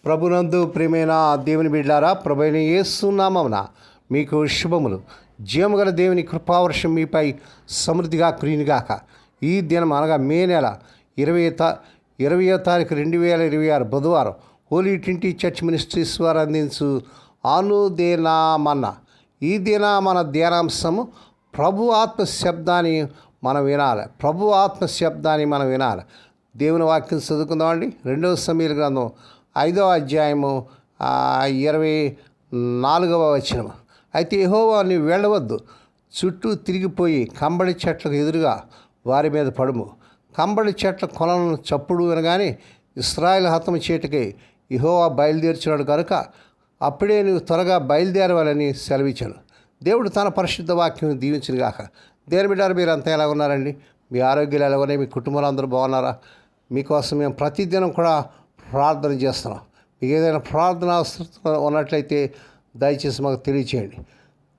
ప్రభునందు ప్రియమైన దేవుని బిడ్డారా, ప్రభువైన యేసు నామమున మీకు శుభములు. జీవముగల దేవుని కృపావర్షం మీపై సమృద్ధిగా కురియునుగాక. ఈ దినం అనగా మే నెల 20వ తారీఖు 2026 బుధవారం హోలీ ట్రింటీ చర్చ్ మినిస్ట్రీస్ వారు అందించు అనుదినమన్న ఈ దిన మన ధ్యానాంశము ప్రభు ఆత్మ శబ్దాన్ని మనం వినాలి. ప్రభు ఆత్మ శబ్దాన్ని మనం వినాలి. దేవుని వాక్యం చదువుకుందామండి. 2వ సమూయేలు గ్రంథం 5వ అధ్యాయము 24వ వచనం. అయితే యెహోవా నీవు వెళ్ళవద్దు, చుట్టూ తిరిగిపోయి కంబళి చెట్లకు ఎదురుగా వారి మీద పడుము. కంబళి చెట్ల కొలను చప్పుడు వినగానే ఇశ్రాయేలు హతము చేటుకై యెహోవా బయలుదేర్చున్నాడు కనుక అప్పుడే నువ్వు త్వరగా బయలుదేరవాలని సెలవిచ్చాను. దేవుడు తన పరిశుద్ధ వాక్యం దీవించును గాక. దేని బిడ్డారు, మీరు అంతా ఎలా ఉన్నారండి? మీ ఆరోగ్యాలు ఎలా ఉన్నాయి? మీ కుటుంబాలు అందరూ బాగున్నారా? మీకోసం మేము ప్రతిదినం కూడా ప్రార్థన చేస్తున్నాం. మీకు ఏదైనా ప్రార్థన అవసరం ఉన్నట్లయితే దయచేసి మాకు తెలియచేయండి.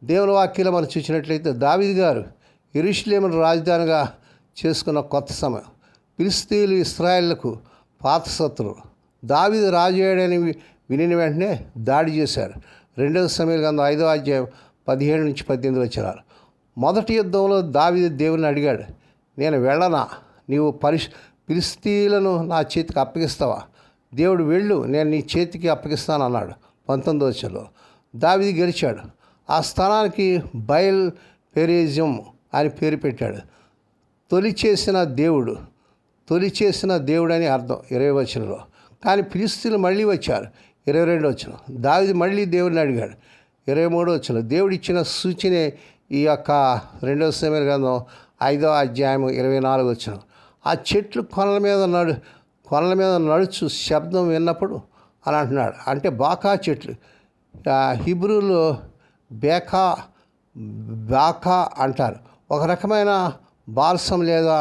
దేవుని వాక్యంలో మనం చూసినట్లయితే దావీదు గారు యెరూషలేమును రాజధానిగా చేసుకున్న కొత్త సమయం. ఫిలిష్తీయులు ఇశ్రాయేలుకు పాత శత్రువులు. దావీదు రాజు అయ్యాడని వినిన వెంటనే దాడి చేశారు. 2వ సమూయేలు గ్రంథం 5వ అధ్యాయం 17-18 వచనాలు. మొదటి యుద్ధంలో దావీదు దేవుని అడిగాడు, నేను వెళ్ళనా? నీవు ఫిలిష్తీయులను నా చేతికి అప్పగిస్తావా? దేవుడు వెళ్ళు, నేను నీ చేతికి అప్పగిస్తాను అన్నాడు. 19వ వచనంలో దావీదు గెలిచాడు. ఆ స్థానానికి బయల్ పెరేజం అని పేరు పెట్టాడు. తొలి చేసిన దేవుడు అని అర్థం 20వ వచనంలో. కానీ ఫిలిష్తీయులు మళ్ళీ వచ్చారు. 22వ వచనం. దావీదు మళ్ళీ దేవుడిని అడిగాడు. 23వ వచనం. దేవుడు ఇచ్చిన సూచనే ఈ యొక్క 2వ సమూయేలు గ్రంథం 5వ అధ్యాయం 24వ వచనం. ఆ చెట్లు కొనల మీద నడుచు శబ్దం విన్నప్పుడు అని అంటున్నాడు. అంటే బాకా చెట్లు, హిబ్రూలో బాకా అంటారు. ఒక రకమైన బాల్సం లేదా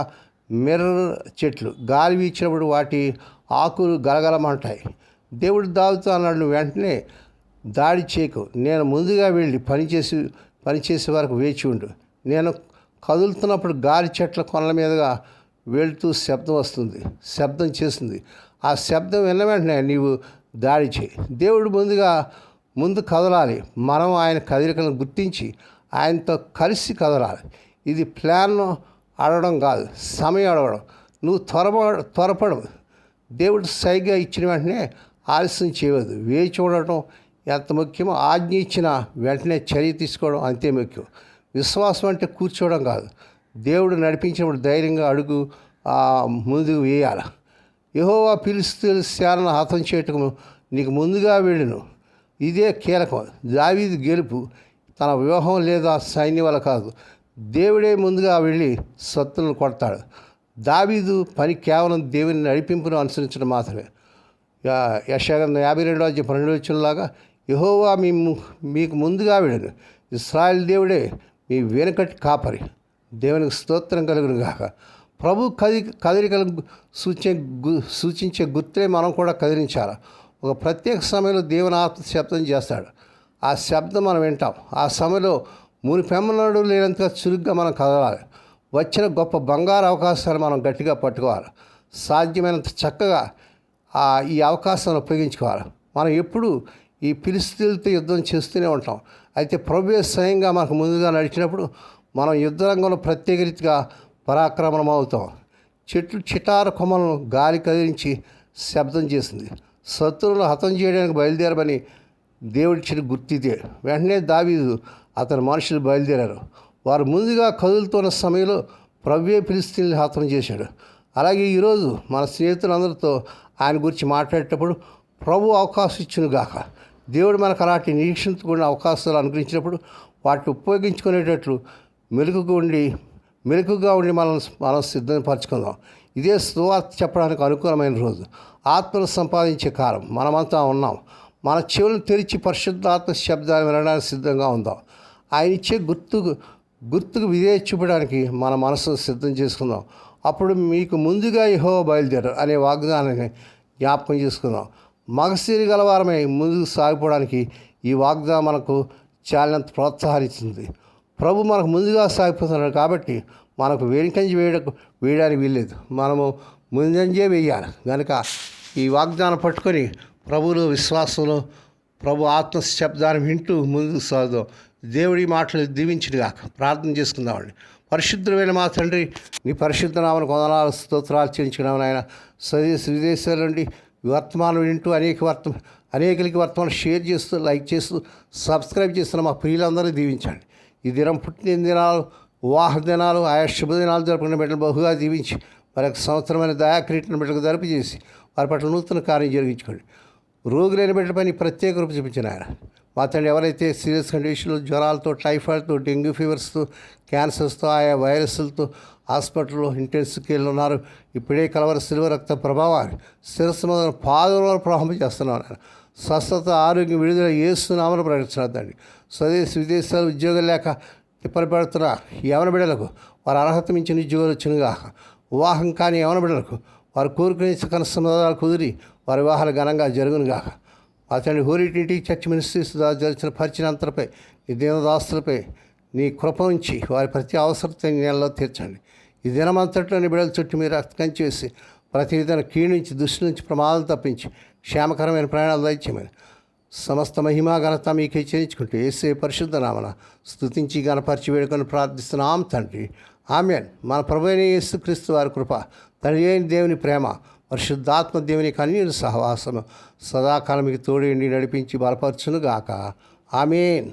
మిర్రర్ చెట్లు. గాలి వీచినప్పుడు వాటి ఆకులు గలగలమంటాయి. దేవుడు దావీదుతో అన్నాడు, నువ్వు వెంటనే దాడి చేయకు, నేను ముందుగా వెళ్ళి పనిచేసే వరకు వేచి ఉండు. నేను కదులుతున్నప్పుడు గాలి చెట్ల కొనల మీదుగా వెళ్తూ శబ్దం చేస్తుంది. ఆ శబ్దం విన్న వెంటనే నీవు దాడి చేయి. దేవుడు ముందు కదలాలి. మనం ఆయన కదలికలను గుర్తించి ఆయనతో కలిసి కదలాలి. ఇది ప్లాన్ అడగడం కాదు, సమయం అడగడం. నువ్వు త్వరపడవు. దేవుడు సైగా ఇచ్చిన వెంటనే ఆలస్యం చేయవద్దు. వేచి ఉండటం ఎంత ముఖ్యమో ఆజ్ఞ ఇచ్చిన వెంటనే చర్య తీసుకోవడం అంతే ముఖ్యం. విశ్వాసం అంటే కూర్చోవడం కాదు. దేవుడు నడిపించినప్పుడు ధైర్యంగా అడుగు ముందుకు వేయాలి. యెహోవా ఫిలిష్తీయుల సేనను హతం చేయటం నీకు ముందుగా వెళ్ళును. ఇదే కీలకం. దావీదు గెలుపు తన వ్యూహం లేదా సైన్యం వల్ల కాదు, దేవుడే ముందుగా వెళ్ళి శత్రువులను కొడతాడు. దావీదు పని కేవలం దేవుని నడిపింపును అనుసరించడం మాత్రమే. యెషయా 52వ అధ్యాయం 12వ వచనంలాగా యెహోవా మీకు ముందుగా వెళ్ళను. ఇశ్రాయేలు దేవుడే మీ వెనుకటి కాపరి. దేవునికి స్తోత్రం కలుగును గాక. ప్రభు కదలికలను సూచించే గుర్తులే మనం కూడా కదిలించాలి. ఒక ప్రత్యేక సమయంలో దేవుని ఆత్మ శబ్దం చేస్తాడు. ఆ శబ్దం మనం వింటాం. ఆ సమయంలో మునిపెమ్మనడు లేనంతగా చురుగ్గా మనం కదలాలి. వచ్చిన గొప్ప బంగారు అవకాశాలు మనం గట్టిగా పట్టుకోవాలి. సాధ్యమైనంత చక్కగా ఈ అవకాశాలను ఉపయోగించుకోవాలి. మనం ఎప్పుడు ఈ ఫిలిష్తీయులతో యుద్ధం చేస్తూనే ఉంటాం. అయితే ప్రభువే స్వయంగా మనకు ముందుగా నడిచినప్పుడు మనం యుద్ధ రంగంలో ప్రత్యేక రీతిగా పరాక్రమణం అవుతాం. చెట్లు చిటార కొమ్మలను గాలి కదిలించి శబ్దం చేసింది. శత్రువులను హతం చేయడానికి బయలుదేరమని దేవుడిచ్చిన గుర్తిదే. వెంటనే దావీదు అతని మనుషులు బయలుదేరారు. వారు ముందుగా కదులుతున్న సమయంలో ప్రభువే ఫిలిష్తీయులను హతం చేశాడు. అలాగే ఈరోజు మన స్నేహితులందరితో ఆయన గురించి మాట్లాడేటప్పుడు ప్రభు అవకాశం ఇచ్చును గాక. దేవుడు మనకు అలాంటి నిరీక్షించుకున్న అవకాశాలు అనుగ్రహించినప్పుడు వాటిని ఉపయోగించుకునేటట్లు మెలకుగా ఉండి మనం సిద్ధపరచుకుందాం. ఇదే సువార్త చెప్పడానికి అనుకూలమైన రోజు. ఆత్మను సంపాదించే కాలం మనమంతా ఉన్నాం. మన చెవులను తెరిచి పరిశుద్ధాత్మ శబ్దాన్ని వినడానికి సిద్ధంగా ఉందాం. ఆయన ఇచ్చే గుర్తుకు విధేయత చూపడానికి మన మనసును సిద్ధం చేసుకుందాం. అప్పుడు మీకు ముందుగా యెహోవా బయలుదేరు అనే వాగ్దానాన్ని జ్ఞాపకం చేసుకుందాం. మగసిరి గలవారమై ముందుకు సాగిపోవడానికి ఈ వాగ్దానం మనకు చాలినంత ప్రోత్సాహాన్నిస్తుంది. ప్రభు మనకు ముందుగా సాగిపోతున్నాడు కాబట్టి మనకు వెనుకంజ వేయడానికి వీల్లేదు. మనము ముందంజే వేయాలి. కనుక ఈ వాగ్దానం పట్టుకొని ప్రభువులో విశ్వాసంలో ప్రభు ఆత్మ శబ్దాన్ని వింటూ ముందుకు సాగుదాం. దేవుడి మాటలు దీవించుగాక. ప్రార్థన చేసుకుందామండి. పరిశుద్ధమైన మా తండ్రి, నీ పరిశుద్ధ నామను వందనాలు స్తోత్రాలు చెల్లించుకున్నాము నాయన. విదేశాల నుండి వర్తమానం వింటూ అనేకులకి వర్తమానం షేర్ చేస్తూ, లైక్ చేస్తూ, సబ్స్క్రైబ్ చేస్తున్న మా ప్రియులందరూ దీవించండి. ఈ దినం పుట్టిన దినాలు, వివాహ దినాలు, ఆయా శుభదినాలు జరుపుకునే బిడ్డలు బహుగా దీవించి మరొక సంవత్సరమైన దయాక్రీటను బిడ్డలకు జరుపు చేసి వారి పట్ల నూతన కార్యం జరిగించుకోండి. రోగులైన బిడ్డలపై నీ ప్రత్యేక రూపు చూపించిన ఆయన మా తండ్రి, ఎవరైతే సీరియస్ కండిషన్లు, జ్వరాలతో, టైఫాయిడ్తో, డెంగ్యూ ఫీవర్స్తో, క్యాన్సర్స్తో, ఆయా వైరస్లతో హాస్పిటల్లో ఇంటెన్సివ్ కేర్లు ఉన్నారు, ఇప్పుడే కలవర సిల్వ రక్త ప్రభావాన్ని శిరస్సు మొదలు పాదములను ప్రవాహం చేస్తున్నాను ఆయన. స్వస్థత, ఆరోగ్యం, విడుదల యేసునామమున ప్రకటించండి. స్వదేశీ విదేశాలు ఉద్యోగం లేక తిప్పలు పెడుతున్న యవన బిడ్డలకు వారి అర్హత మించిన ఉద్యోగాలు వచ్చినగా, వివాహం కాని యవన బిడ్డలకు వారు కోరుకునే కనసమాధానాలు కుదిరి వారి వివాహాలు ఘనంగా జరుగునుగాక. మా తండ్రి, హోరీటింటి చర్చ్ మినిస్ట్రీస్ జరిచిన పరిచయ అంతలపై, నీ దీనదాస్తులపై నీ కృప ఉంచి వారి ప్రతి అవసరత నెలలో తీర్చండి. ఈ దినమంతట్లో నీ బిడ్డల చుట్టూ మీరు కంచి వేసి ప్రతి విధాన కీడు నుంచి, దృష్టి నుంచి ప్రమాదం తప్పించి క్షేమకరమైన ప్రయాణాలు దయచేయమని సమస్త మహిమా ఘనత మీకే చేయించుకుంటూ యేసే పరిశుద్ధ నామన స్తుతించి గణపరిచి వేడుకొని ప్రార్థిస్తున్నాం తండ్రి. ఆమేన్. మన ప్రభువైన యేసుక్రీస్తు వారి కృప, తండ్రి అయిన దేవుని ప్రేమ, పరిశుద్ధాత్మ దేవుని కన్యల సహవాసము సదాకాలం మీకు తోడేండి నడిపించి బలపరచునుగాక. ఆమేన్.